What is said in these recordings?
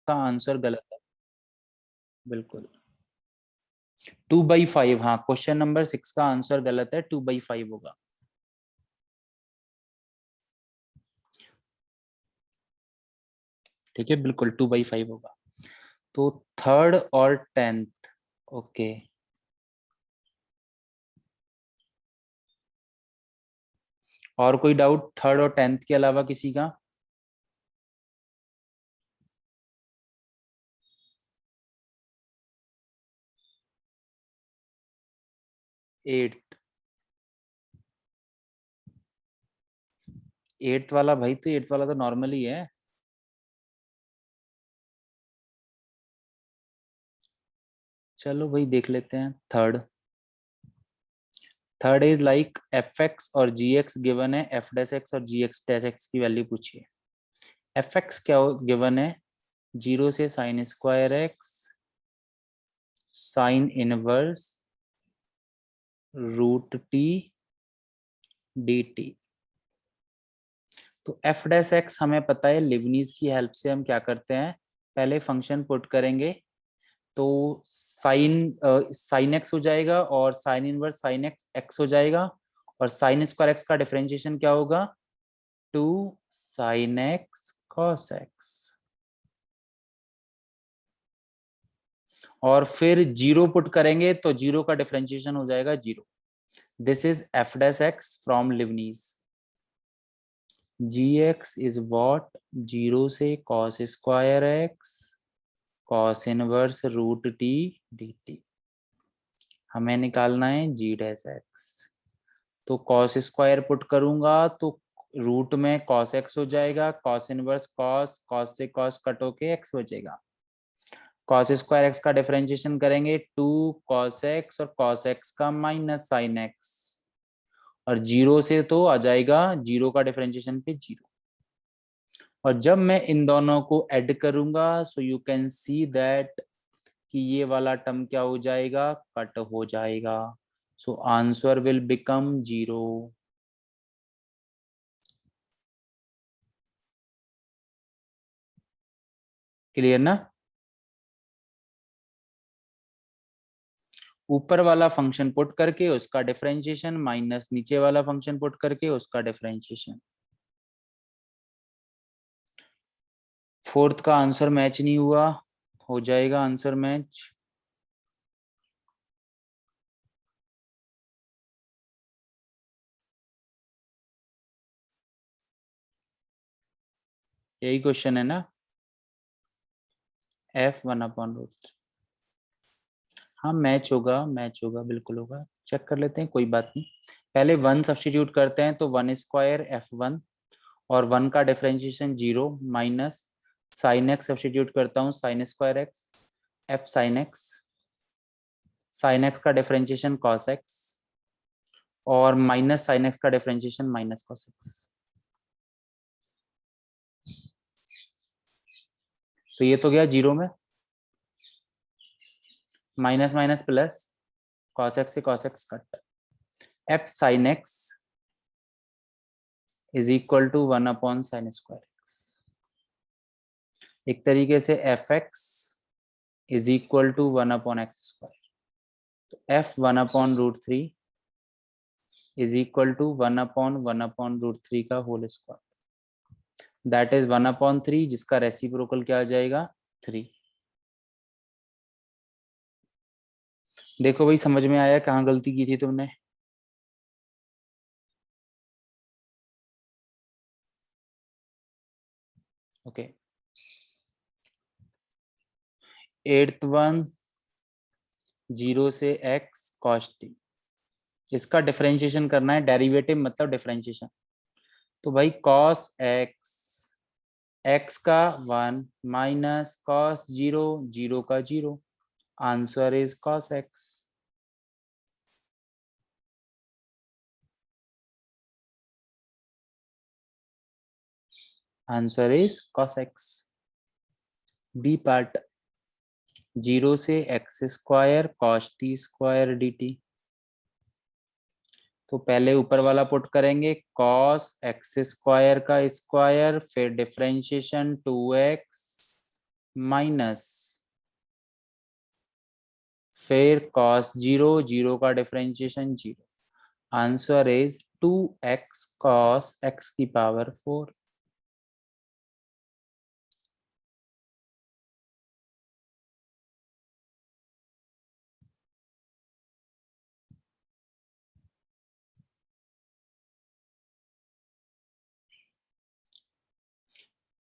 का आंसर गलत है, बिल्कुल। 2/5, हाँ, क्वेश्चन नंबर 6 का आंसर गलत है, 2/5 होगा। ठीक है, बिल्कुल 2/5 होगा। तो थर्ड और 10th, ओके। और कोई डाउट थर्ड और 10th के अलावा किसी का? एट्थ, एट्थ वाला भाई, तो एट्थ वाला तो नॉर्मल ही है। चलो भाई देख लेते हैं third. Third is like f x और जी एक्स गिवन है, एफ डैश एक्स और जी एक्स डैश एक्स की वैल्यू पूछिए। एफ एक्स क्या गिवन है? 0 से sine square x sine inverse root T D t. तो एफ डैश एक्स हमें पता है, लिवनीज की हेल्प से हम क्या करते हैं, पहले फंक्शन पुट करेंगे, तो साइन एक्स हो जाएगा और sine inverse sine x x हो जाएगा, और साइन स्क्वायर एक्स का डिफरेंशिएशन क्या होगा? 2 साइन एक्स कॉस एक्स। और फिर जीरो पुट करेंगे तो जीरो का डिफरेंशिएशन हो जाएगा 0। This is F dash X from Leibniz. G X is what? 0 से cos square X cos inverse root T D T. हमें निकालना है जी डैश एक्स। तो कॉस स्क्वायर पुट करूंगा तो रूट में कॉस एक्स हो जाएगा, कॉस इनवर्स कॉस, कॉस से कॉस कट होके एक्स बचेगा। कॉस स्क्वायर एक्स का डिफरेंशिएशन करेंगे 2 कॉस एक्स और कॉस एक्स का माइनस साइन एक्स, और जीरो से तो आ जाएगा, जीरो का डिफरेंशिएशन पे जीरो। और जब मैं इन दोनों को ऐड करूंगा so you can see that कि ये वाला टर्म क्या हो जाएगा, कट हो जाएगा। So answer will become 0। Clear ना? ऊपर वाला फंक्शन पुट करके उसका डिफरेंशिएशन माइनस नीचे वाला फंक्शन पुट करके उसका डिफरेंशिएशन। फोर्थ का आंसर मैच नहीं हुआ, हो जाएगा आंसर मैच। यही क्वेश्चन है ना? F1/√3। हाँ मैच होगा, मैच होगा, बिल्कुल होगा। चेक कर लेते हैं, कोई बात नहीं। पहले 1 सब्सटीट्यूट करते हैं, तो 1 स्क्वायर F1 और 1 का differentiation 0 minus sine X substitute करता हूँ, sine square X F sine X, sine X का डिफरेंशिएशन कॉस एक्स, और माइनस साइन एक्स का डिफरेंशिएशन माइनस कॉस एक्स। तो ये तो गया 0 में, minus minus plus, cos X से cos X cut, F sine X is equal to 1/sin square X. एक तरीके से F x is equal to 1/x square. तो F1/√3 इज इक्वल टू 1/1/√3 का होल स्क्वायर, दैट इज 1/3, जिसका reciprocal क्या आ जाएगा? 3। देखो भाई, समझ में आया कहाँ गलती की थी तुमने? ओके। एट्थ वन, 0 से x cos t, इसका डिफरेंशिएशन करना है, डेरिवेटिव मतलब डिफरेंशिएशन। तो भाई cos x, x का 1 माइनस cos 0, 0 का 0, answer is cos x। Answer is cos x। B part, 0 से x square cos t square d t. तो पहले ऊपर वाला पुट करेंगे, कॉस एक्स स्क्वायर का स्क्वायर, फिर डिफरेंशिएशन 2x माइनस फिर cos 0, 0 का differentiation 0। Answer is 2x cos x की पावर 4।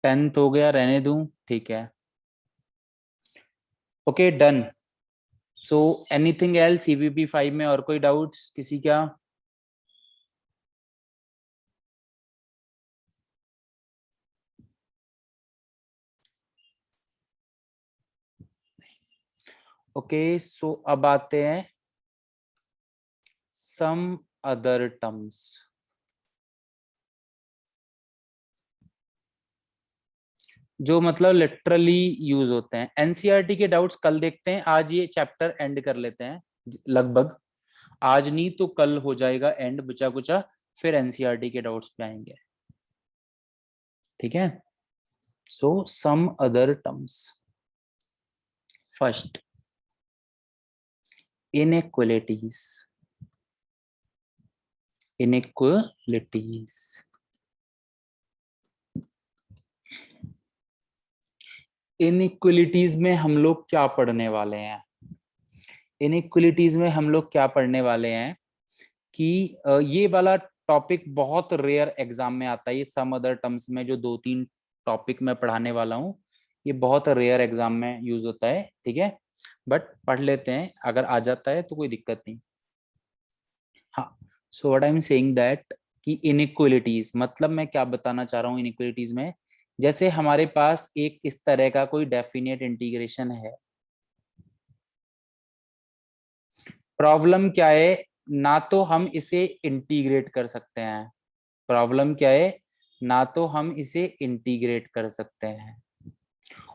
टेंथ हो गया, रहने दूं, ठीक है। Okay done. So anything else CBP 5 में, और कोई डाउट्स किसी का? ओके सो अब आते हैं सम अदर टर्म्स। जो मतलब लिटरली यूज होते हैं। एनसीईआरटी के डाउट्स कल देखते हैं, आज ये चैप्टर एंड कर लेते हैं लगभग। आज नहीं तो कल हो जाएगा एंड, बचा कुचा, फिर एनसीईआरटी के डाउट्स पे आएंगे, ठीक है। So some other terms. First, inequalities। inequalities inequalities में हम लोग क्या पढ़ने वाले हैं? इनइक्वलिटीज में हम लोग क्या पढ़ने वाले हैं कि ये वाला टॉपिक बहुत रेयर एग्जाम में आता है। ये सम अदर टर्म्स में जो 2-3 टॉपिक मैं पढ़ाने वाला हूँ, ये बहुत रेयर एग्जाम में यूज होता है, ठीक है। बट पढ़ लेते हैं, अगर आ जाता है तो कोई दिक्कत नहीं। हाँ, so what I am saying that कि इनइक्वलिटीज मतलब मैं क्या बताना चाह रहा हूँ इनइक्वलिटीज में। जैसे हमारे पास एक इस तरह का कोई डेफिनेट इंटीग्रेशन है। प्रॉब्लम क्या है? ना तो हम इसे इंटीग्रेट कर सकते हैं। प्रॉब्लम क्या है? ना तो हम इसे इंटीग्रेट कर सकते हैं,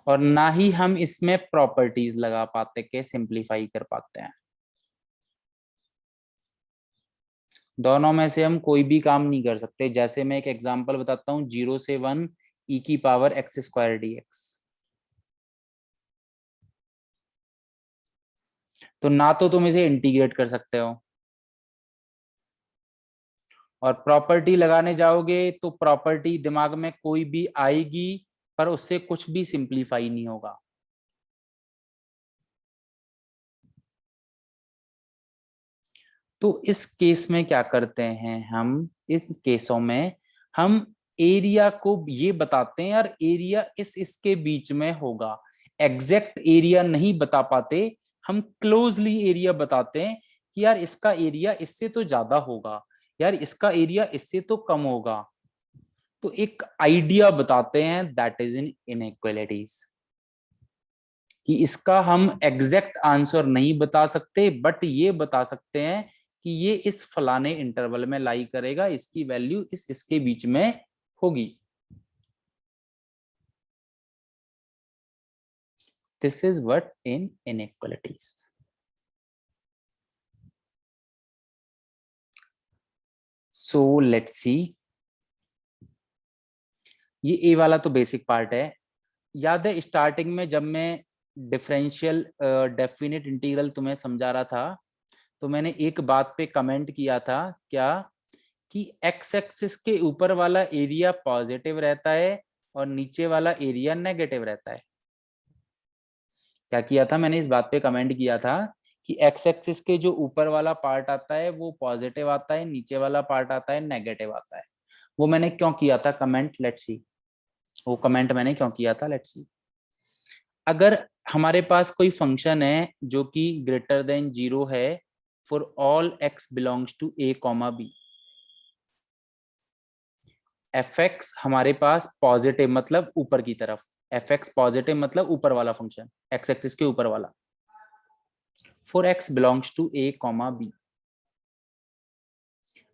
और ना ही हम इसमें प्रॉपर्टीज लगा पाते के सिंपलीफाई कर पाते हैं। दोनों में से हम कोई भी काम नहीं कर सकते। जैसे मैं एक एग्जांपल बताता हूँ, 0 से 1 e की पावर x स्क्वायर dx। तो ना तो तुम इसे इंटीग्रेट कर सकते हो, और प्रॉपर्टी लगाने जाओगे तो प्रॉपर्टी दिमाग में कोई भी आएगी, पर उससे कुछ भी सिंपलीफाई नहीं होगा। तो इस केस में क्या करते हैं हम? इस केसों में हम एरिया को ये बताते हैं, यार एरिया इसके बीच में होगा। एग्जैक्ट एरिया नहीं बता पाते, हम क्लोजली एरिया बताते हैं कि यार इसका एरिया इससे तो ज्यादा होगा, यार इसका एरिया इससे तो कम होगा। तो एक आइडिया बताते हैं, दैट इज इन इनइक्वालिटीज। कि इसका हम एग्जैक्ट आंसर नहीं बता सकते, बट ये बता सकते हैं कि ये इस फलाने इंटरवल में लाई करेगा, इसकी वैल्यू इसके बीच में होगी। This is what in inequalities. So let's see. ये ए वाला तो बेसिक पार्ट है। याद है स्टार्टिंग में जब मैं डिफरेंशियल डेफिनेट इंटीग्रल तुम्हें समझा रहा था, तो मैंने एक बात पे कमेंट किया था, क्या? कि एक्स एक्सिस के ऊपर वाला एरिया पॉजिटिव रहता है और नीचे वाला एरिया नेगेटिव रहता है। क्या किया था मैंने? इस बात पे कमेंट किया था कि एक्स एक्सिस के जो ऊपर वाला पार्ट आता है वो पॉजिटिव आता है, नीचे वाला पार्ट आता है नेगेटिव आता है। वो मैंने क्यों किया था कमेंट? Let's see. वो कमेंट मैंने क्यों किया था, लेट्स सी। अगर हमारे पास कोई फंक्शन है जो कि ग्रेटर देन 0 है for all x belongs to a comma b. F x हमारे पास पॉजिटिव मतलब ऊपर की तरफ, एफ एक्स पॉजिटिव मतलब ऊपर वाला फंक्शन, एक्स एक्सिस के ऊपर वाला, for x belongs to a comma b.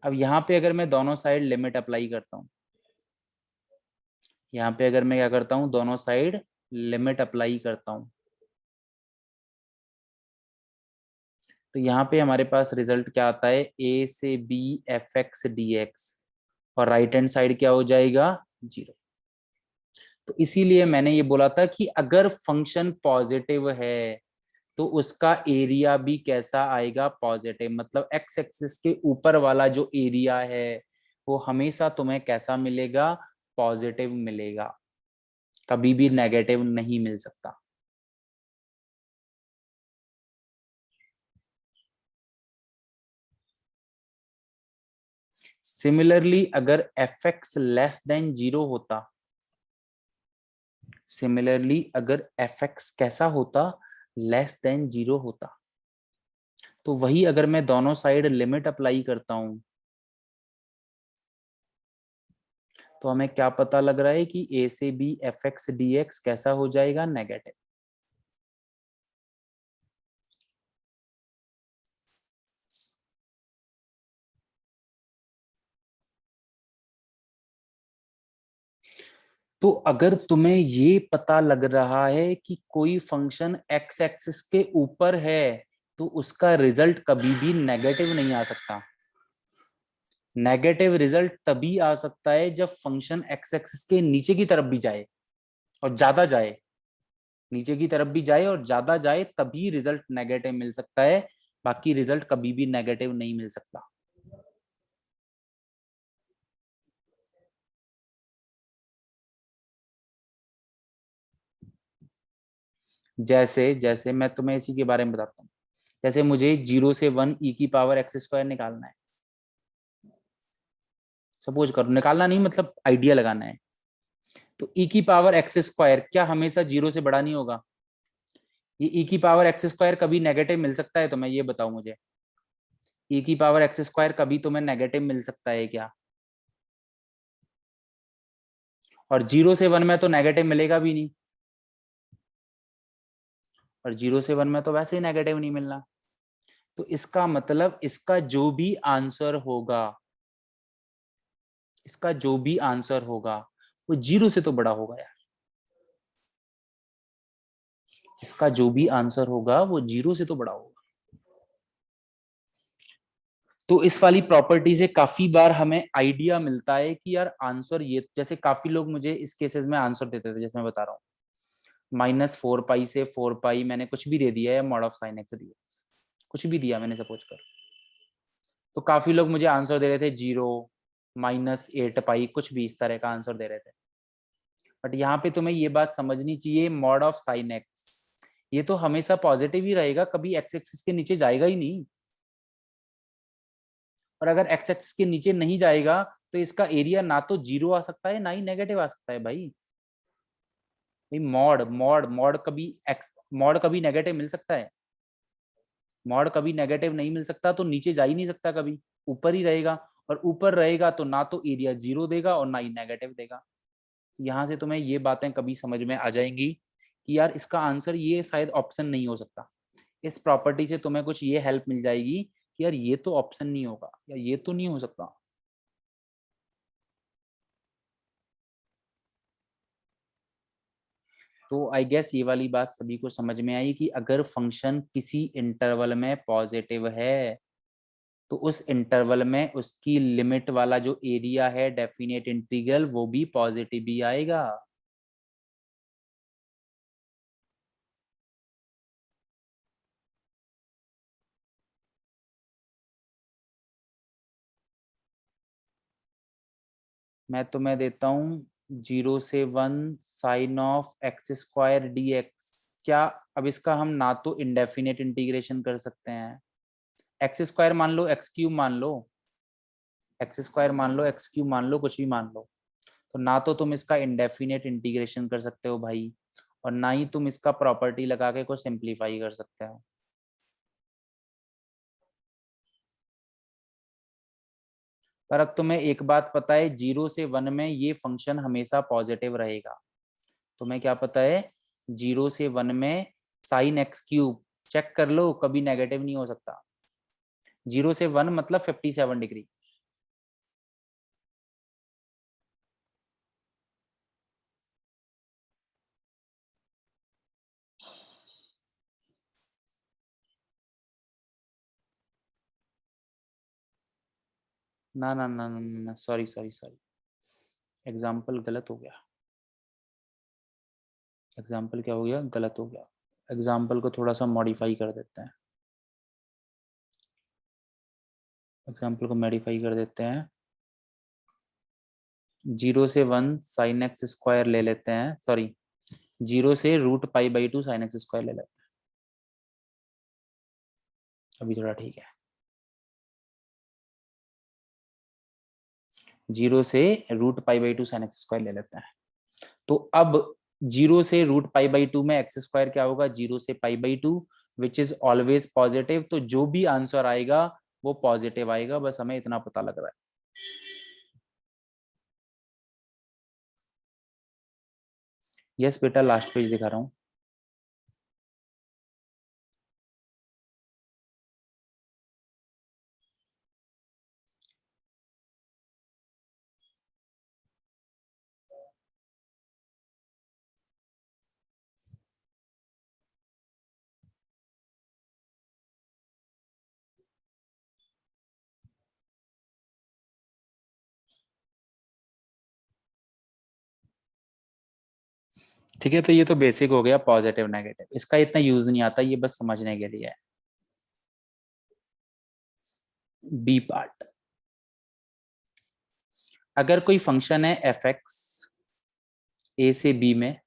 अब यहाँ पे अगर मैं दोनों साइड लिमिट अप्लाई करता हूँ, यहाँ पे अगर मैं क्या करता हूँ, दोनों साइड लिमिट अप्लाई करता हूँ, तो यहाँ पे हमारे पास रिजल्ट क्या आता है? ए से B F x D x, और राइट हैंड साइड क्या हो जाएगा? 0। तो इसीलिए मैंने ये बोला था कि अगर फंक्शन पॉजिटिव है तो उसका एरिया भी कैसा आएगा, पॉजिटिव। मतलब एक्स एक्सिस के ऊपर वाला जो एरिया है वो हमेशा तुम्हें कैसा मिलेगा, पॉजिटिव मिलेगा, कभी भी नेगेटिव नहीं मिल सकता। सिमिलरली अगर F x less than zero होता, सिमिलरली अगर एफ एक्स कैसा होता, लेस देन जीरो होता, तो वही अगर मैं दोनों साइड लिमिट अप्लाई करता हूं तो हमें क्या पता लग रहा है कि ए से B F x D x कैसा हो जाएगा, नेगेटिव। तो अगर तुम्हें ये पता लग रहा है कि कोई फंक्शन एक्स एक्सिस के ऊपर है तो उसका रिजल्ट कभी भी नेगेटिव नहीं आ सकता। नेगेटिव रिजल्ट तभी आ सकता है जब फंक्शन एक्स एक्सिस के नीचे की तरफ भी जाए और ज्यादा जाए, नीचे की तरफ भी जाए और ज्यादा जाए, तभी रिजल्ट नेगेटिव मिल सकता है। बाकी रिजल्ट कभी भी नेगेटिव नहीं मिल सकता। जैसे जैसे मैं तुम्हें इसी के बारे में बताता हूँ। जैसे मुझे 0 से 1 ई की पावर एक्स स्क्वायर निकालना है। सपोज करो, निकालना नहीं मतलब आइडिया लगाना है। तो ई की पावर एक्स स्क्वायर क्या हमेशा 0 से बड़ा नहीं होगा? ये ई की पावर एक्स स्क्वायर कभी नेगेटिव मिल सकता है? तो मैं ये बताऊं मुझे, ई की पावर एक्स स्क्वायर कभी तुम्हें नेगेटिव मिल सकता है क्या? और 0 से 1 में तो नेगेटिव मिलेगा भी नहीं, और 0 से 1 में तो वैसे ही नेगेटिव नहीं मिलना। तो इसका मतलब इसका जो भी आंसर होगा, इसका जो भी आंसर होगा वो 0 से तो बड़ा होगा यार। इसका जो भी आंसर होगा वो 0 से तो बड़ा होगा। तो इस वाली प्रॉपर्टी से काफी बार हमें आइडिया मिलता है कि यार आंसर ये, जैसे काफी लोग मुझे इस केसेस में आंसर देते थे, जैसे मैं बता रहा हूँ -4 पाई से 4 पाई, मैंने कुछ भी दे दिया है, mod of sine x D x, कुछ भी दिया मैंने सपोज कर। तो काफी लोग मुझे आंसर दे रहे थे 0, -8 पाई, कुछ भी इस तरह का आंसर दे रहे थे। बट यहाँ पे तुम्हें ये बात समझनी चाहिए, मॉड ऑफ साइन एक्स ये तो हमेशा पॉजिटिव ही रहेगा, कभी एक्स एक्सिस के नीचे जाएगा ही नहीं। और अगर एक्स एक्सिस के नीचे नहीं जाएगा तो इसका एरिया ना तो 0 आ सकता है ना ही नेगेटिव आ सकता है भाई। भाई मॉड मॉड मॉड कभी एक्स मॉड कभी नेगेटिव मिल सकता है? मॉड कभी नेगेटिव नहीं मिल सकता, तो नीचे जा ही नहीं सकता कभी, ऊपर ही रहेगा। और ऊपर रहेगा तो ना तो एरिया 0 देगा और ना ही नेगेटिव देगा। यहाँ से तुम्हें ये बातें कभी समझ में आ जाएंगी कि यार इसका आंसर ये शायद ऑप्शन नहीं हो सकता। इस प्रॉपर्टी से तुम्हें कुछ ये हेल्प मिल जाएगी कि यार ये तो ऑप्शन नहीं होगा या ये तो नहीं हो सकता। तो आई गेस ये वाली बात सभी को समझ में आई कि अगर फंक्शन किसी इंटरवल में पॉजिटिव है तो उस इंटरवल में उसकी लिमिट वाला जो एरिया है, डेफिनेट इंटीग्रल, वो भी पॉजिटिव ही आएगा। मैं तुम्हें देता हूँ 0 से 1 sine of x square d x. क्या अब इसका हम ना तो इंडेफिनेट इंटीग्रेशन कर सकते हैं, एक्स स्क्वायर मान लो, एक्स क्यूब मान लो, एक्स स्क्वायर मान लो, एक्स क्यूब मान लो, कुछ भी मान लो। तो ना तो तुम इसका इंडेफिनेट इंटीग्रेशन कर सकते हो भाई, और ना ही तुम इसका प्रॉपर्टी लगा के कुछ सिंप्लीफाई कर सकते हो। पर अब तुम्हें एक बात पता है, 0 से 1 में ये फंक्शन हमेशा पॉजिटिव रहेगा। तुम्हें क्या पता है? 0 से 1 में साइन एक्स क्यूब, चेक कर लो, कभी नेगेटिव नहीं हो सकता। 0 से 1 मतलब 57 डिग्री। ना ना ना ना, सॉरी सॉरी सॉरी, एग्जाम्पल गलत हो गया। एग्जाम्पल क्या हो गया, गलत हो गया। एग्जाम्पल को थोड़ा सा मॉडिफाई कर देते हैं। एग्जाम्पल को मॉडिफाई कर देते हैं। 0 से 1 साइन एक्स स्क्वायर ले लेते हैं, सॉरी 0 से root pi by 2 sine x square ले लेते हैं। अभी थोड़ा ठीक है। 0 से root pi by 2 sine x square ले लेते हैं। तो अब 0 से रूट पाई बाई 2 में एक्स स्क्वायर क्या होगा, 0 से pi by 2, which is always positive. तो जो भी आंसर आएगा वो पॉजिटिव आएगा, बस हमें इतना पता लग रहा है। यस बेटा, लास्ट पेज दिखा रहा हूँ। ठीक है, तो ये तो बेसिक हो गया पॉजिटिव नेगेटिव, इसका इतना यूज नहीं आता, ये बस समझने के लिए है। बी पार्ट, अगर कोई फंक्शन है एफ एक्स ए से बी में,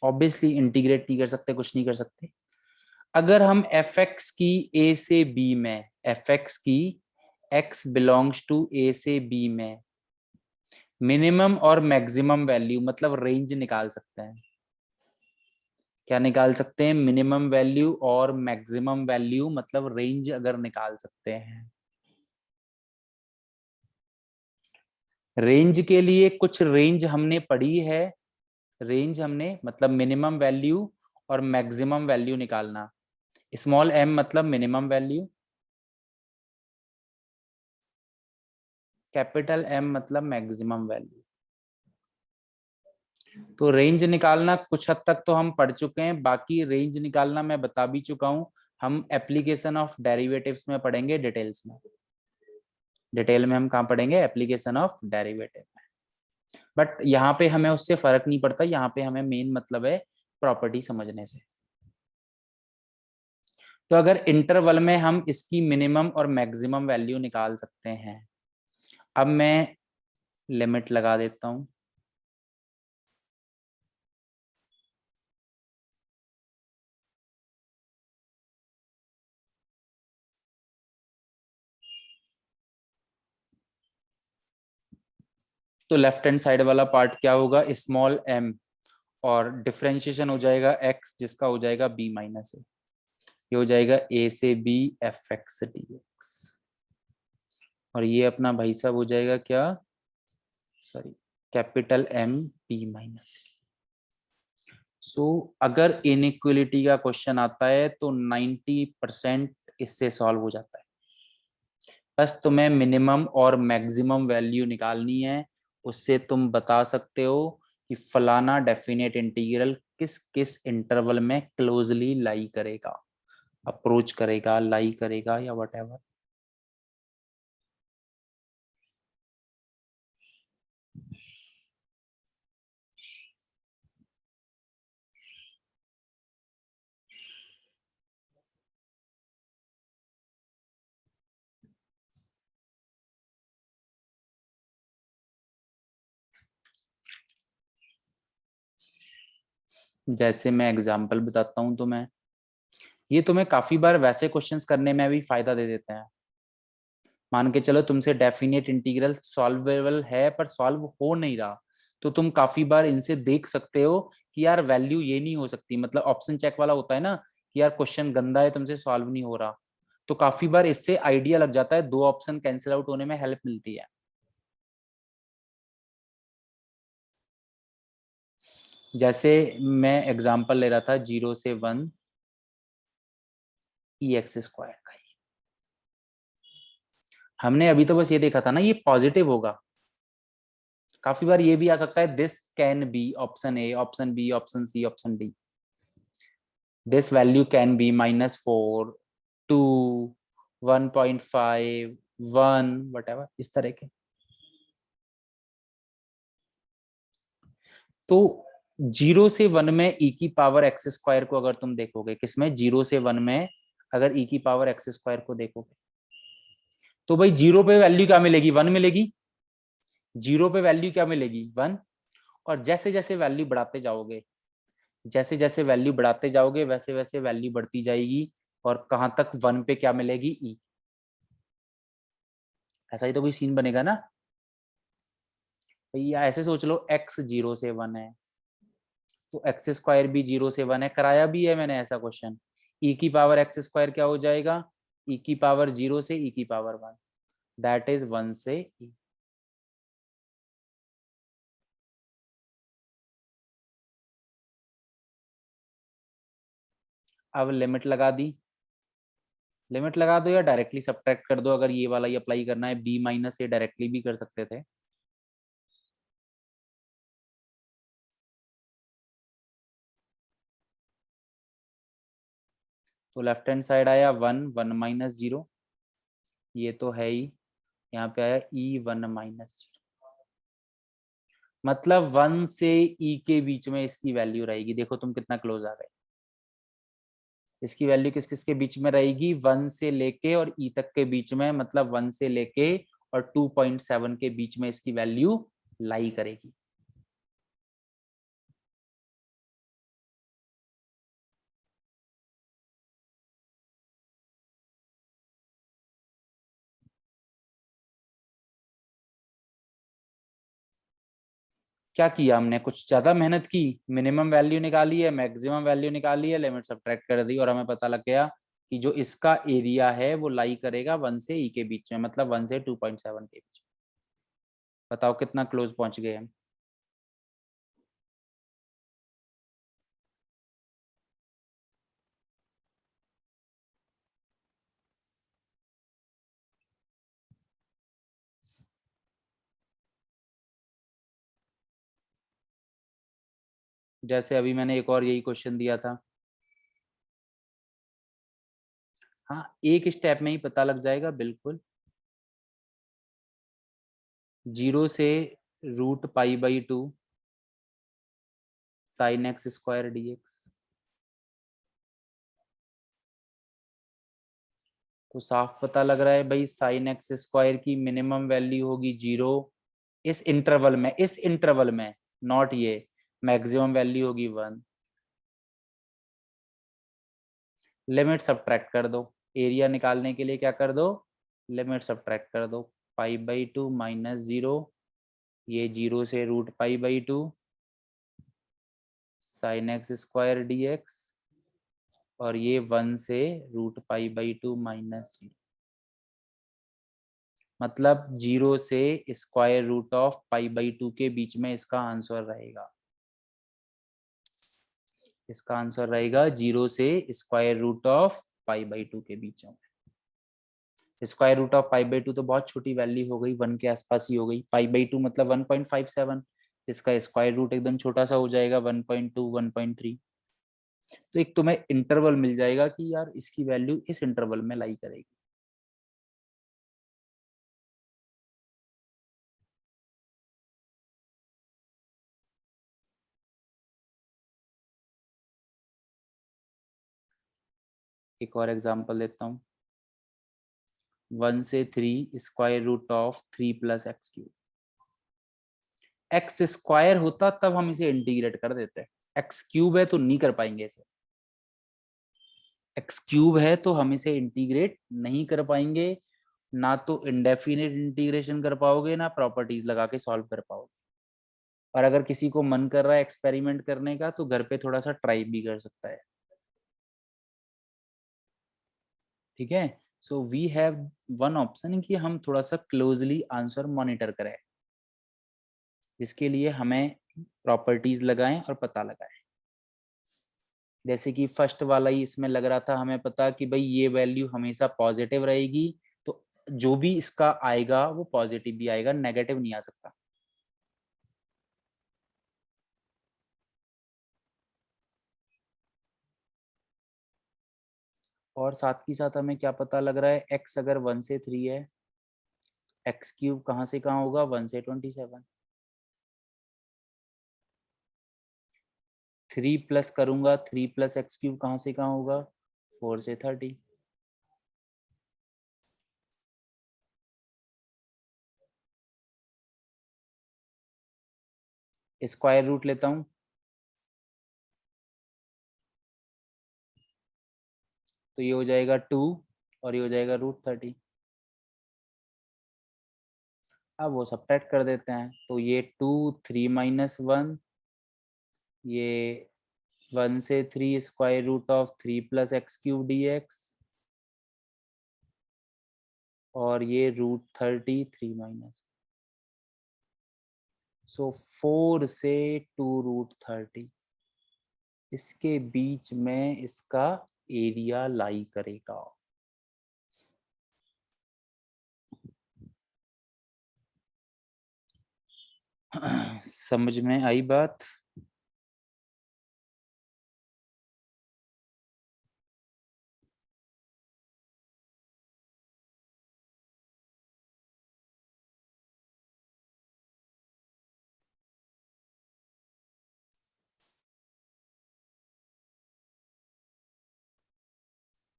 ऑब्वियसली इंटीग्रेट नहीं कर सकते, कुछ नहीं कर सकते। अगर हम एफ एक्स की ए से बी में, एफ एक्स की एक्स बिलोंग्स टू ए से बी में मिनिमम और मैक्सिमम वैल्यू मतलब रेंज निकाल सकते हैं। क्या निकाल सकते हैं, मिनिमम वैल्यू और मैक्सिमम वैल्यू मतलब रेंज अगर निकाल सकते हैं। रेंज के लिए कुछ रेंज हमने पढ़ी है, रेंज हमने मतलब मिनिमम वैल्यू और मैक्सिमम वैल्यू निकालना। स्मॉल एम मतलब मिनिमम वैल्यू, कैपिटल एम मतलब मैक्सिमम वैल्यू। तो रेंज निकालना कुछ हद तक तो हम पढ़ चुके हैं, बाकी रेंज निकालना मैं बता भी चुका हूं। हम एप्लीकेशन ऑफ डेरिवेटिव्स में पढ़ेंगे डिटेल्स में। डिटेल में हम कहाँ पढ़ेंगे, एप्लीकेशन ऑफ डेरिवेटिव में। बट यहाँ पे हमें उससे फर्क नहीं पड़ता, यहाँ पे हमें मेन मतलब है प्रॉपर्टी समझने से। तो अगर इंटरवल में हम इसकी मिनिमम और मैक्सिमम वैल्यू निकाल सकते हैं, अब मैं लिमिट लगा देता हूं। तो लेफ्ट हैंड साइड वाला पार्ट क्या होगा, स्मॉल एम, और डिफरेंशिएशन हो जाएगा एक्स जिसका हो जाएगा बी माइनस ए। ये हो जाएगा ए से B F x D x, और ये अपना भाई साहब हो जाएगा क्या, sorry capital M P minus A. So अगर इनइक्वलिटी का क्वेश्चन आता है तो 90% इससे सॉल्व हो जाता है। बस तुम्हें मिनिमम और मैक्सिमम वैल्यू निकालनी है, उससे तुम बता सकते हो कि फलाना डेफिनेट इंटीग्रल किस किस इंटरवल में क्लोजली लाई करेगा, अप्रोच करेगा, लाई करेगा या व्हाटएवर। जैसे मैं एग्जांपल बताता हूं तुम्हें, ये तुम्हें काफी बार वैसे क्वेश्चंस करने में भी फायदा दे देते हैं। मान के चलो तुमसे डेफिनेट इंटीग्रल सॉल्वेबल है पर सॉल्व हो नहीं रहा, तो तुम काफी बार इनसे देख सकते हो कि यार वैल्यू ये नहीं हो सकती, मतलब ऑप्शन चेक वाला होता है ना कि यार क्वेश्चन गंदा है तुमसे सॉल्व नहीं हो रहा। तो काफी बार इससे आइडिया लग जाता है, दो ऑप्शन कैंसिल आउट होने में हेल्प मिलती है। जैसे मैं एग्जांपल ले रहा था 0 से 1 ई एक्स स्क्वायर का ही। हमने अभी तो बस ये देखा था ना ये पॉजिटिव होगा। काफी बार ये भी आ सकता है, this can be option A, option B, option C, option D. This value can be -4, 2, 1.5, 1, whatever, इस तरह के। तो 0 से 1 में e की पावर एक्स स्क्वायर को अगर तुम देखोगे, किसमें 0 से 1 में अगर e की पावर एक्स स्क्वायर को देखोगे, तो भाई 0 पे वैल्यू क्या मिलेगी, 1 मिलेगी। 0 पे वैल्यू क्या मिलेगी, 1। और जैसे जैसे वैल्यू बढ़ाते जाओगे, जैसे जैसे वैल्यू बढ़ाते जाओगे वैसे वैसे वैल्यू बढ़ती जाएगी, और कहां तक, 1 पे क्या मिलेगी, e। ऐसा ही तो कोई सीन बनेगा ना भैया। ऐसे सोच लो, x 0 से 1 है, तो एक्स स्क्वायर भी 0 से 1 है, कराया भी है मैंने ऐसा क्वेश्चन। e की पावर एक्स स्क्वायर क्या हो जाएगा, e की पावर 0 से e की पावर 1, दैट इज 1 से e। अब लिमिट लगा दी, लिमिट लगा दो या डायरेक्टली सब्ट्रैक्ट कर दो, अगर ये वाला ही अप्लाई करना है, b माइनस ए डायरेक्टली भी कर सकते थे। तो लेफ्ट हैंड साइड आया 1, 1 - 0, ये तो है ही। यहाँ पे आया e 1 - 0, मतलब 1 से e के बीच में इसकी वैल्यू रहेगी। देखो तुम कितना क्लोज आ गए। इसकी वैल्यू किस किस के बीच में रहेगी, 1 से लेके और e तक के बीच में, मतलब 1 से लेके और 2.7 के बीच में इसकी वैल्यू लाई करेगी। क्या किया हमने, कुछ ज्यादा मेहनत की, मिनिमम वैल्यू निकाली है, मैक्सिमम वैल्यू निकाली है, लिमिट सब्ट्रैक्ट कर दी, और हमें पता लग गया कि जो इसका एरिया है वो लाई करेगा 1 से e के बीच में, मतलब 1 से 2.7 के बीच में। बताओ कितना क्लोज पहुंच गए हम। जैसे अभी मैंने एक और यही क्वेश्चन दिया था। हाँ, एक स्टेप में ही पता लग जाएगा बिल्कुल। 0 से √π/2 साइन एक्स स्क्वायर dx। तो साफ पता लग रहा है भाई, साइन एक्स स्क्वायर की मिनिमम वैल्यू होगी 0 इस इंटरवल में, इस इंटरवल में, नॉट ये। मैक्सिमम वैल्यू होगी 1। लिमिट सब्ट्रैक्ट कर दो, एरिया निकालने के लिए क्या कर दो, लिमिट सब्ट्रैक्ट कर दो। π/2 - 0, ये 0 से √π/2 साइन एक्स स्क्वायर dx, और ये 1 से √π/2 - 0, मतलब 0 से √π/2 के बीच में इसका आंसर रहेगा। इसका आंसर रहेगा 0 से √π/2 के बीच में। √π/2 तो बहुत छोटी वैल्यू हो गई, 1 के आसपास ही हो गई। π/2 मतलब 1.57, इसका स्क्वायर रूट एकदम छोटा सा हो जाएगा, 1.2, 1.3। तो एक तुम्हें इंटरवल मिल जाएगा कि यार इसकी वैल्यू इस इंटरवल में लाई करेगी। एक और एग्जांपल देता हूँ। 1 से 3 square root of 3 + x³। X square होता तब हम इसे इंटीग्रेट कर देते, x³ है तो नहीं कर पाएंगे इसे। x³ है तो हम इसे इंटीग्रेट नहीं कर पाएंगे, ना तो इंडेफिनिट इंटीग्रेशन कर पाओगे, ना प्रॉपर्टीज लगा के सॉल्व कर पाओगे। और अगर किसी को मन कर रहा है एक्सपेरिमेंट करने का, तो घर पे थोड़ा सा ट्राई भी कर सकता है। ठीक है, so we have one option कि हम थोड़ा सा क्लोजली आंसर मॉनिटर करें, जिसके लिए हमें प्रॉपर्टीज लगाएं और पता लगाएं। जैसे कि फर्स्ट वाला ही इसमें लग रहा था, हमें पता कि भाई ये वैल्यू हमेशा पॉजिटिव रहेगी, तो जो भी इसका आएगा वो पॉजिटिव भी आएगा, नेगेटिव नहीं आ सकता। और साथ ही साथ हमें क्या पता लग रहा है, x अगर 1 से 3 है, x³ कहाँ से कहाँ होगा, 1 से 27। 3 प्लस करूंगा, 3 + x³ कहाँ से कहाँ होगा, 4 से 30। स्क्वायर रूट लेता हूँ, तो ये हो जाएगा 2 और ये हो जाएगा √30। अब वो सब्ट्रैक्ट कर देते हैं, तो ये 2 3 - 1, ये 1 से 3 √3 + x³ dx, और ये √30 3 - सो 4 से 2 √30, इसके बीच में इसका एरिया लाई करेगा। समझ में आई बात?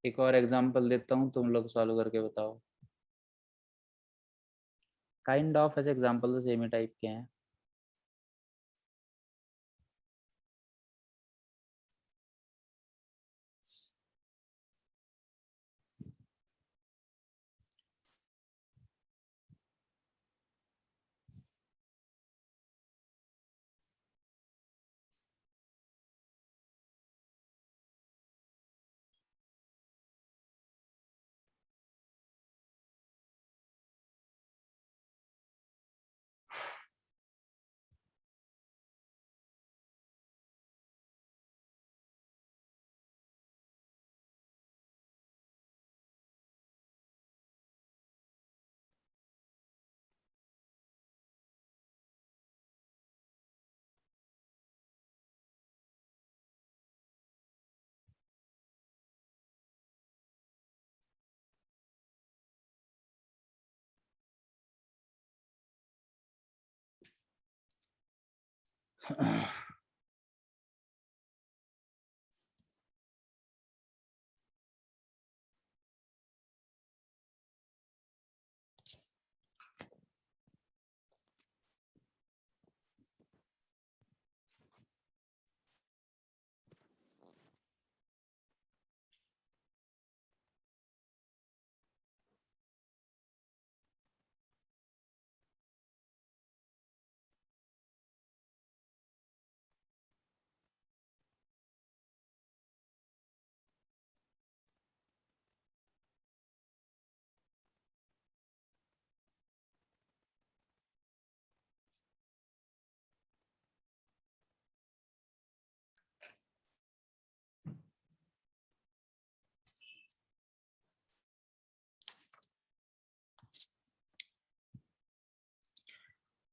एक और एग्जांपल देता हूँ, तुम लोग सॉल्व करके बताओ। काइंड ऑफ ऐसे एग्जांपल तो सेम ही टाइप के हैं।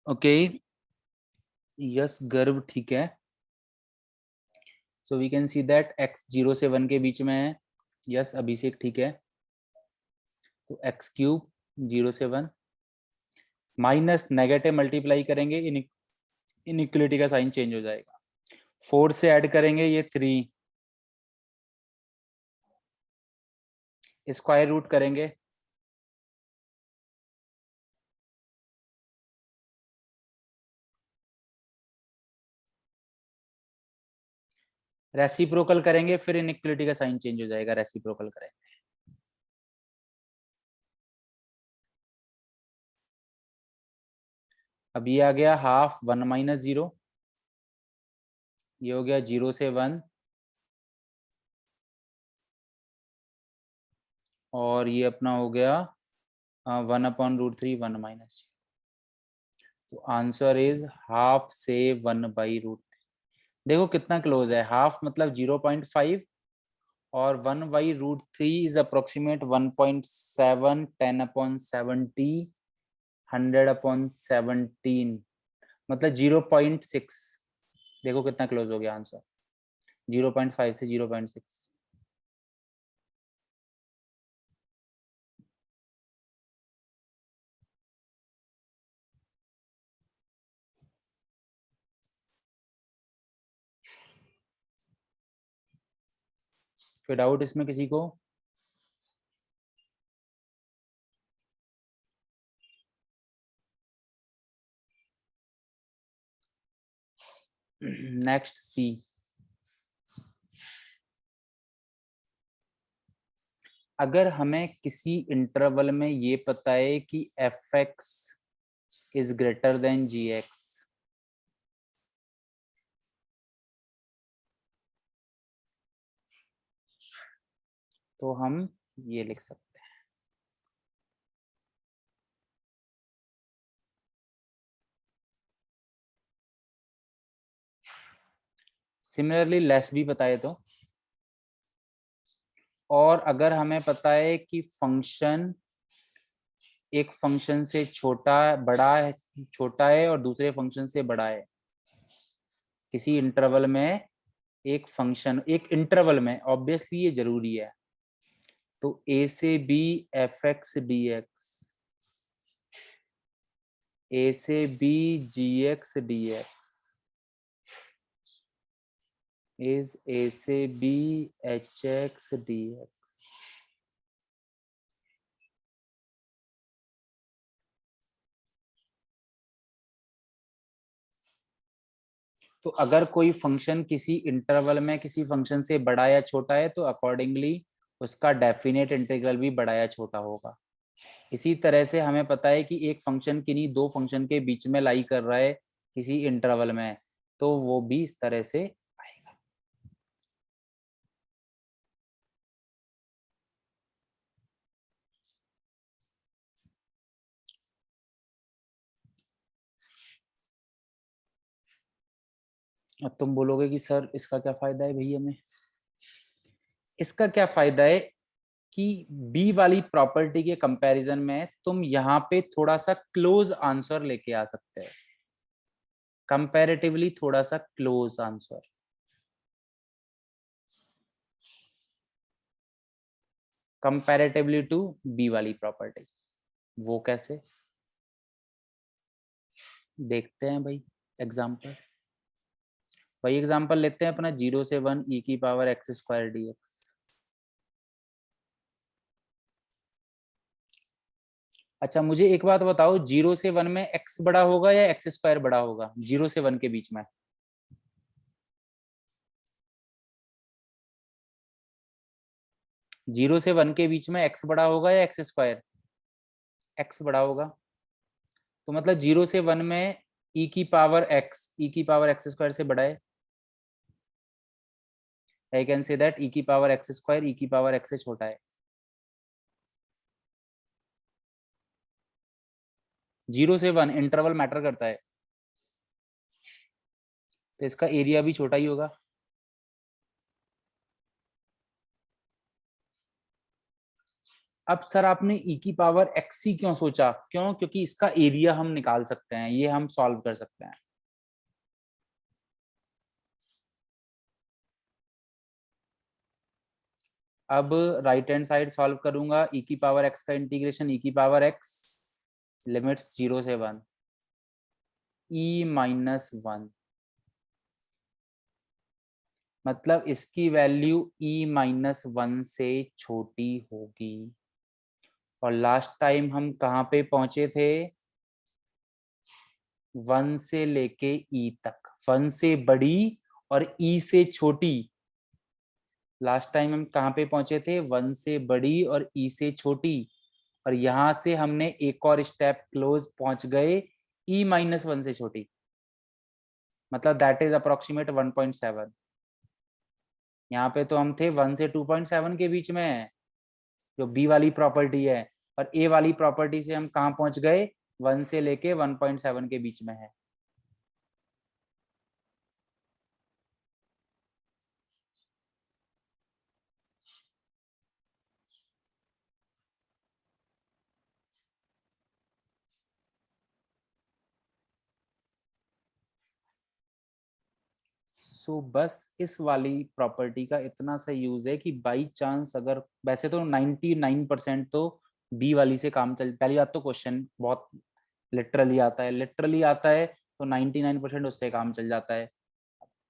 ओके, यस गर्व ठीक है। So we can see that x 0 से 1 के बीच में है। यस अभिषेक ठीक है। तो x³ 0 से 1 माइनस नेगेटिव मल्टीप्लाई करेंगे, इनइक्वलिटी का साइन चेंज हो जाएगा। 4 से ऐड करेंगे ये 3, स्क्वायर रूट करेंगे, रेसिप्रोकल करेंगे, फिर इनइक्वलिटी का साइन चेंज हो जाएगा, रेसिप्रोकल करेंगे। अब ये आ गया हाफ 1 - 0, ये हो गया 0 से 1, और ये अपना हो गया 1/√3 1 - तो आंसर इज हाफ से 1/√3। देखो कितना क्लोज है, हाफ मतलब 0.5 और 1/√3 इज अप्रोक्सीमेट 1.7, 10/70, 100/17, मतलब 0.6। देखो कितना क्लोज हो गया आंसर, 0.5 से 0.6। कोई डाउट इसमें किसी को? Next C. अगर हमें किसी इंटरवल में ये पता है कि f x is greater than g x, तो हम ये लिख सकते हैं। सिमिलरली लेस भी पता है तो, और अगर हमें पता है कि फंक्शन एक फंक्शन से छोटा है और दूसरे फंक्शन से बड़ा है, किसी इंटरवल में एक फंक्शन एक इंटरवल में, ऑब्वियसली ये जरूरी है, तो ए से B F x D X, A से B G X D X is A से B H X D X. तो अगर कोई फंक्शन किसी इंटरवल में किसी फंक्शन से बड़ा या छोटा है, तो अकॉर्डिंगली उसका डेफिनेट इंटीग्रल भी बड़ा या छोटा होगा। इसी तरह से हमें पता है कि एक फंक्शन किन्हीं दो फंक्शन के बीच में लाई कर रहा है किसी इंटरवल में, तो वो भी इस तरह से आएगा। अब तुम बोलोगे कि सर इसका क्या फायदा है भैया में? इसका क्या फायदा है कि बी वाली प्रॉपर्टी के कंपैरिजन में तुम यहाँ पे थोड़ा सा क्लोज आंसर लेके आ सकते हैं, कंपैरेटिवली थोड़ा सा close answer, comparatively to B वाली प्रॉपर्टी। वो कैसे देखते हैं भाई? एग्जांपल, भाई एग्जांपल लेते हैं अपना 0 से 1 e की power x square d x. अच्छा मुझे एक बात बताओ, 0 से 1 में x बड़ा होगा या एक्स स्क्वायर बड़ा होगा? 0 से 1 के बीच में 0 से 1 के बीच में x बड़ा होगा या एक्स स्क्वायर? x बड़ा होगा। तो मतलब 0 से 1 में e की पावर एक्स स्क्वायर से बड़ा है। I can say that e की पावर एक्स स्क्वायर e की पावर x से छोटा है। 0 से 1 इंटरवल मैटर करता है, तो इसका एरिया भी छोटा ही होगा। अब सर आपने e की पावर एक्स ही क्यों सोचा? क्यों? क्योंकि इसका एरिया हम निकाल सकते हैं, ये हम सॉल्व कर सकते हैं। अब राइट हैंड साइड सॉल्व करूंगा, e की पावर x का इंटीग्रेशन e की पावर x, लिमिट्स 0 से 1, e-1, मतलब इसकी वैल्यू e-1 से छोटी होगी। और लास्ट टाइम हम कहाँ पे पहुंचे थे? 1 से लेके e तक, 1 से बड़ी और e से छोटी। लास्ट टाइम हम कहाँ पे पहुंचे थे? 1 से बड़ी और e से छोटी, और यहां से हमने एक और स्टेप क्लोज पहुंच गए, e-1 से छोटी, मतलब दैट इज अप्रोक्सीमेट 1.7। यहाँ पे तो हम थे 1 से 2.7 के बीच में, जो बी वाली प्रॉपर्टी है, और ए वाली प्रॉपर्टी से हम कहाँ पहुंच गए? 1 से लेके 1.7 के बीच में है। सो बस इस वाली प्रॉपर्टी का इतना सा यूज है कि बाई चांस अगर, वैसे तो 99% तो बी वाली से काम चल, पहली बात तो क्वेश्चन बहुत लिटरली आता है, तो 99% उससे काम चल जाता है।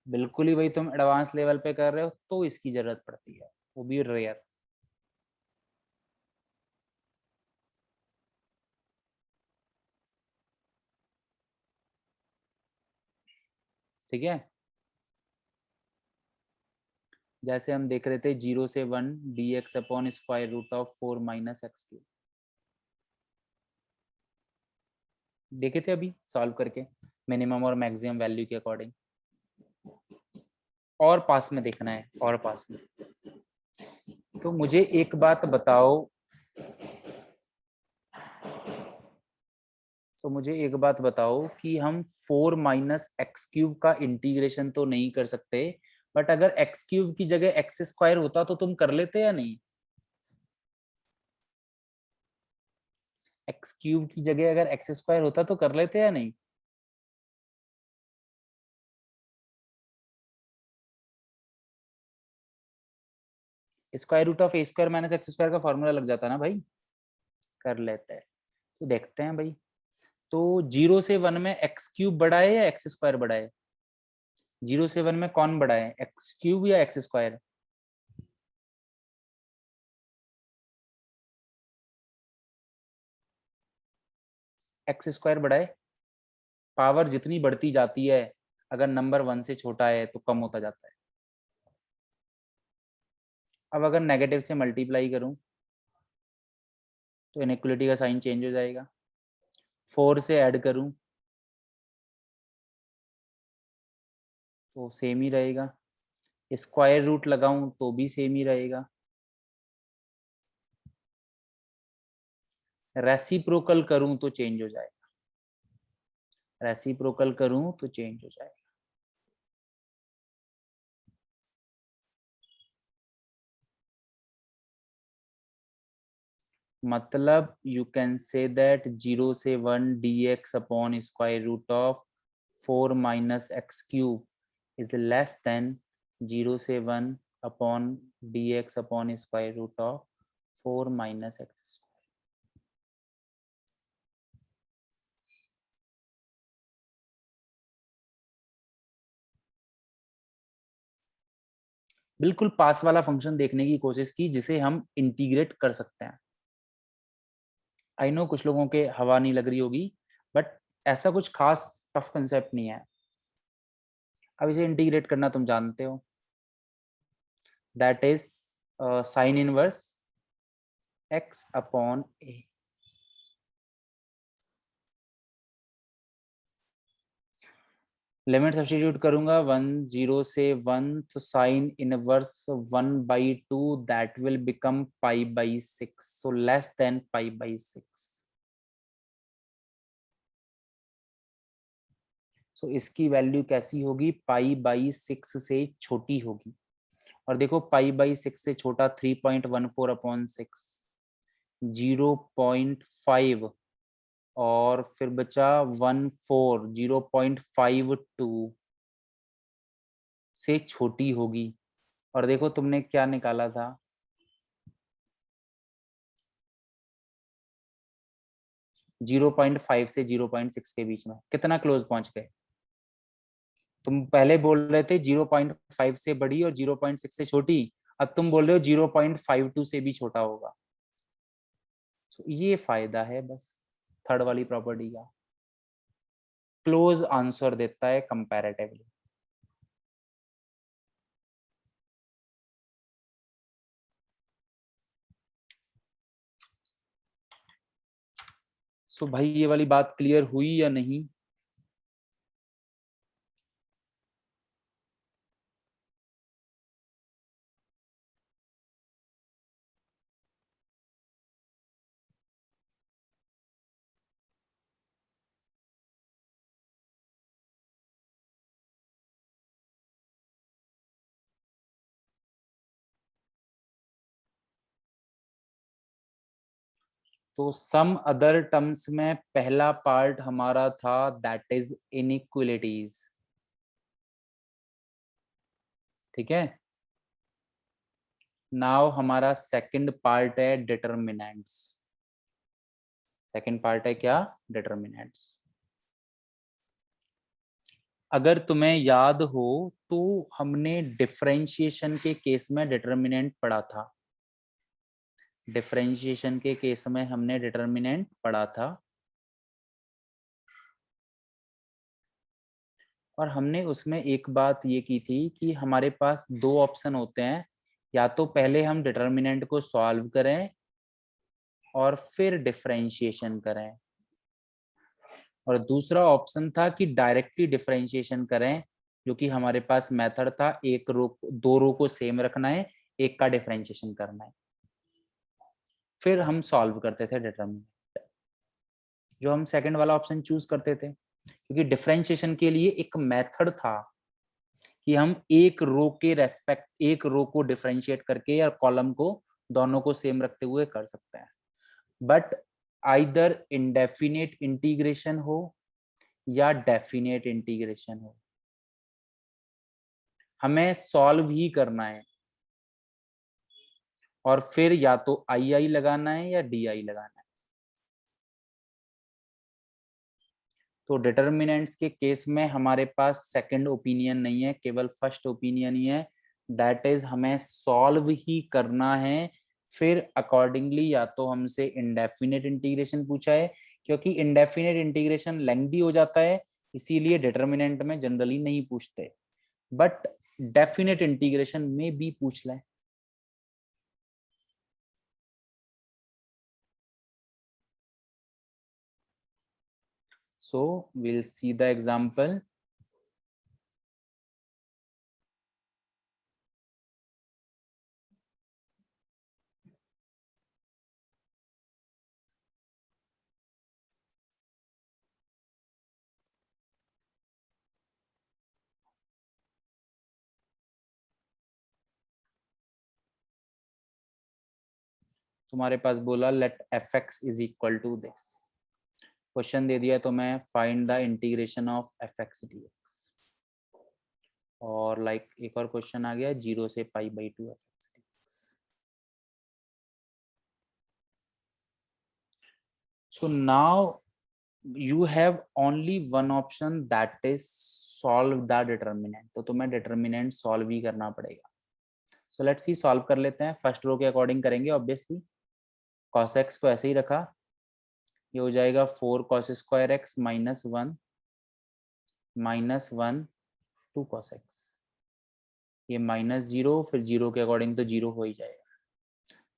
बिल्कुल ही भाई तुम एडवांस लेवल पे कर रहे हो तो इसकी जरूरत पड़ती है। वो भी रेयर। ठीक है, जैसे हम देख रहे थे 0 से 1 dx upon square root of 4 minus x cube, देखे थे अभी सॉल्व करके मिनिमम और मैक्सिमम वैल्यू के अकॉर्डिंग। और पास में देखना है, और पास में। तो मुझे एक बात बताओ, तो मुझे एक बात बताओ कि हम 4 माइनस एक्स क्यूब का इंटीग्रेशन तो नहीं कर सकते, बट अगर एक्स क्यूब की जगह एक्स स्क्वायर होता तो तुम कर लेते या नहीं? एक्स क्यूब की जगह अगर एक्स स्क्वायर होता तो कर लेते या नहीं? Square root of a square minus x square का फॉर्मूला लग जाता ना भाई, कर लेते हैं। तो देखते हैं भाई, तो 0 से 1 में एक्स क्यूब बड़ा है या एक्स स्क्वायर बड़ा है? 0 से 1 में कौन बड़ा है, एक्स क्यूब या एक्स स्क्वायर? एक्स स्क्वायर बड़ा है। पावर जितनी बढ़ती जाती है, अगर नंबर 1 से छोटा है तो कम होता जाता है। अब अगर नेगेटिव से मल्टीप्लाई करूं तो इनइक्वलिटी का साइन चेंज हो जाएगा। 4 से ऐड करूं तो सेम ही रहेगा। स्क्वायर रूट लगाऊं तो भी सेम ही रहेगा। रेसिप्रोकल करूं तो चेंज हो जाएगा। रेसिप्रोकल करूं तो चेंज हो जाएगा। मतलब यू कैन से दैट 0 से 1 dx upon square root of 4 minus x cube is less than 0 से 1 upon dx upon square root of 4 minus x. बिल्कुल पास वाला फंक्शन देखने की कोशिश की जिसे हम इंटीग्रेट कर सकते हैं। आई नो कुछ लोगों के हवा नहीं लग रही होगी, बट ऐसा कुछ खास टफ कंसेप्ट नहीं है। अब इसे इंटीग्रेट करना तुम जानते हो, that is sine inverse X upon A. Limit substitute करूंगा 1 0 से 1, तो sine inverse 1/2 that will become π/6, so less than π/6। So इसकी वैल्यू कैसी होगी, π/6 से छोटी होगी। और देखो π/6 से छोटा 3.14/6, 0.5, और फिर बचा 1/4, 0.52 से छोटी होगी। और देखो तुमने क्या निकाला था, 0.5 से 0.6 के बीच में, कितना क्लोज पहुंच गए? तुम पहले बोल रहे थे 0.5 से बड़ी और 0.6 से छोटी, अब तुम बोल रहे हो 0.52 से भी छोटा होगा। तो ये फायदा है बस थर्ड वाली प्रॉपर्टी का, क्लोज आंसर देता है कंपैरेटिवली। सो भाई ये वाली बात क्लियर हुई या नहीं? तो सम अदर टर्म्स में पहला पार्ट हमारा था दैट इज इनइक्वलिटीज। ठीक है, नाउ हमारा सेकंड पार्ट है डिटरमिनेंट्स। सेकंड पार्ट है क्या, डिटरमिनेंट्स। अगर तुम्हें याद हो तो हमने डिफरेंशिएशन के केस में डिटर्मिनेंट पढ़ा था। डिफरेंशिएशन के केस में हमने डिटर्मिनेंट पढ़ा था और हमने उसमें एक बात ये की थी कि हमारे पास दो ऑप्शन होते हैं, या तो पहले हम डिटर्मिनेंट को सॉल्व करें और फिर डिफरेंशिएशन करें, और दूसरा ऑप्शन था कि डायरेक्टली डिफरेंशिएशन करें, जो कि हमारे पास मेथड था एक रो दो रो को सेम रखना है, एक का डिफरेंशिएशन करना है, फिर हम सॉल्व करते थे डिटर्मिनेंट। जो हम सेकंड वाला ऑप्शन चूज करते थे क्योंकि डिफरेंशिएशन के लिए एक मेथड था कि हम एक रो के रेस्पेक्ट एक रो को डिफरेंशिएट करके या कॉलम को दोनों को सेम रखते हुए कर सकते हैं। बट आइदर इंडेफिनेट इंटीग्रेशन हो या डेफिनेट इंटीग्रेशन हो, हमें सॉल्व ही करना है और फिर या तो आई आई लगाना है या डी आई लगाना है। तो डिटर्मिनेंट्स के केस में हमारे पास सेकंड ओपिनियन नहीं है, केवल फर्स्ट ओपिनियन ही है, दैट इज हमें सॉल्व ही करना है। फिर अकॉर्डिंगली या तो हमसे इंडेफिनेट इंटीग्रेशन पूछा है, क्योंकि इंडेफिनेट इंटीग्रेशन लेंथी हो जाता है, इसीलिए डिटर्मिनेंट में जनरली नहीं पूछते, बट डेफिनेट इंटीग्रेशन में भी पूछ लें। So we'll see the example. तुम्हारे पास बोला let F x is equal to this, question दे दिया तो मैं find the integration of F x D x, और लाइक एक और क्वेश्चन आ गया 0 से pi by 2 F x D X. So now you have only one option, that is solve the determinant, तो तुम्हें डिटर्मिनेंट सॉल्व ही करना पड़ेगा। सो लेट्स सी, सॉल्व कर लेते हैं। फर्स्ट रो के अकॉर्डिंग करेंगे ऑब्वियसली। cos x को ऐसे ही रखा, ये हो जाएगा 4 cos square x minus 1 2 cos x, ये -0, फिर 0 के अकॉर्डिंग तो 0 हो ही जाएगा।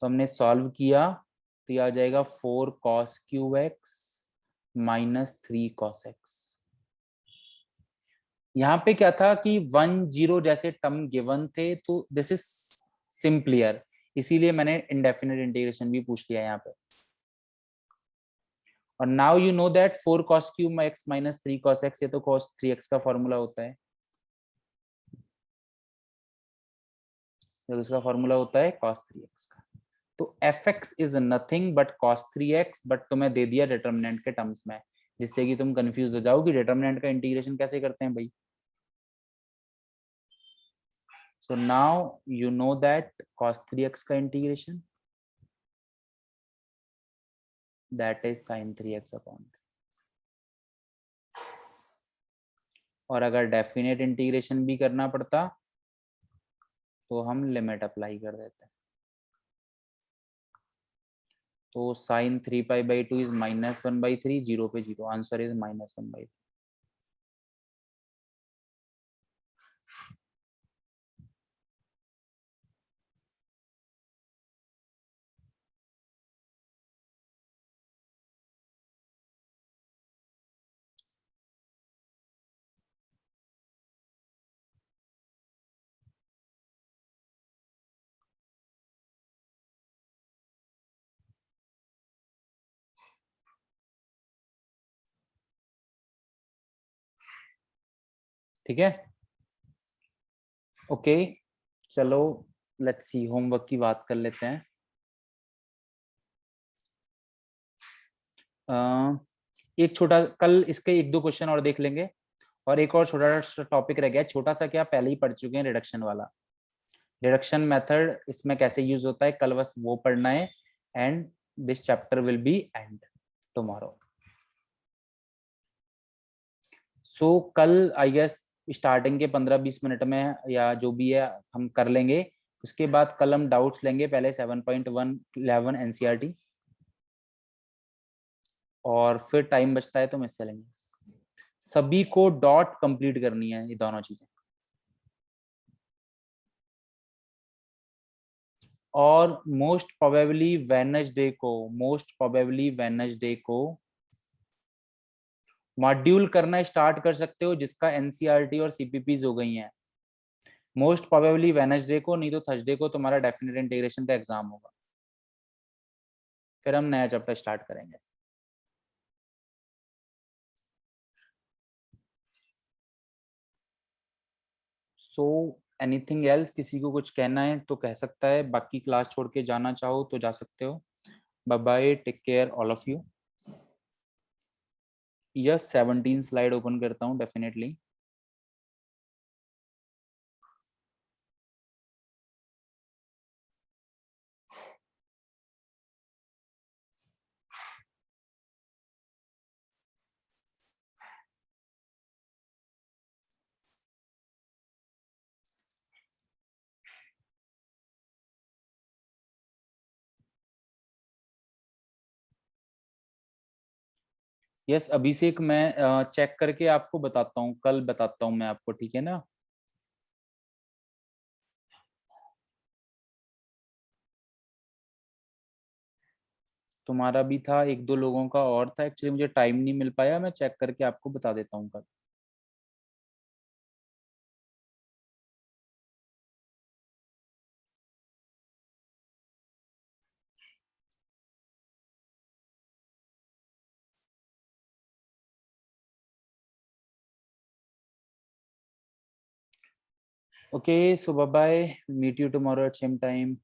तो हमने सॉल्व किया तो ये आ जाएगा 4 cos cube x minus 3 cos x। यहाँ पे क्या था कि 1 0 जैसे टर्म गिवन थे, तो दिस इज सिंपलियर, इसीलिए मैंने इंडेफिनेट इंटीग्रेशन भी पूछ लिया यहाँ पे। और now you know that 4 cos cube x minus 3 cos x, ये तो cos 3x का फॉर्मूला होता है, जब इसका फॉर्मूला होता है cos 3x का। तो fx is nothing but cos 3x, but तुम्हें दे दिया डिटर्मिनेंट के टर्म्स में, जिससे कि तुम कंफ्यूज हो जाओ कि डिटर्मिनेंट का इंटीग्रेशन कैसे करते हैं भाई। So now you know that cos 3x का integration that is sin 3x upon 3। और अगर डेफिनेट इंटीग्रेशन भी करना पड़ता तो हम लिमिट अप्लाई कर देते हैं। तो sin 3 पाई बाई 2 इज -1/3, 0 पे 0, आंसर इज -1/3। ठीक है, ओके चलो लेट्स सी, होमवर्क की बात कर लेते हैं। एक छोटा, कल इसके एक दो क्वेश्चन और देख लेंगे, और एक और छोटा सा टॉपिक रह गया, छोटा सा क्या, पहले ही पढ़ चुके हैं, रिडक्शन वाला। रिडक्शन मेथड इसमें कैसे यूज होता है, कल बस वो पढ़ना है, and this chapter will be end tomorrow. So कल आई गेस स्टार्टिंग के 15-20 मिनट में या जो भी है हम कर लेंगे। उसके बाद कल हम डाउट्स लेंगे, पहले 7.111 एनसीईआरटी, और फिर टाइम बचता है तो मिस लेंगे। सभी को डॉट कंप्लीट करनी है ये दोनों चीजें। और मोस्ट प्रोबेबली वेडनेसडे को मॉड्यूल करना स्टार्ट कर सकते हो जिसका एनसीईआरटी और सीपीपीज हो गई हैं। मोस्ट प्रोबेबली वेडनेसडे को, नहीं तो थर्सडे को तुम्हारा डेफिनेट इंटीग्रेशन का एग्जाम होगा, फिर हम नया चैप्टर स्टार्ट करेंगे। सो एनीथिंग एल्स, किसी को कुछ कहना है तो कह सकता है, बाकी क्लास छोड़ के जाना चाहो तो जा सकते हो। Bye bye, take care all of you. Yes, 17 slide open करता हूँ डेफिनेटली। यस अभिषेक, मैं चेक करके आपको बताता हूँ, कल बताता हूँ मैं आपको, ठीक है ना। तुम्हारा भी था, एक दो लोगों का और था, एक्चुअली मुझे टाइम नहीं मिल पाया, मैं चेक करके आपको बता देता हूँ कल। Okay, so bye bye, meet you tomorrow at same time.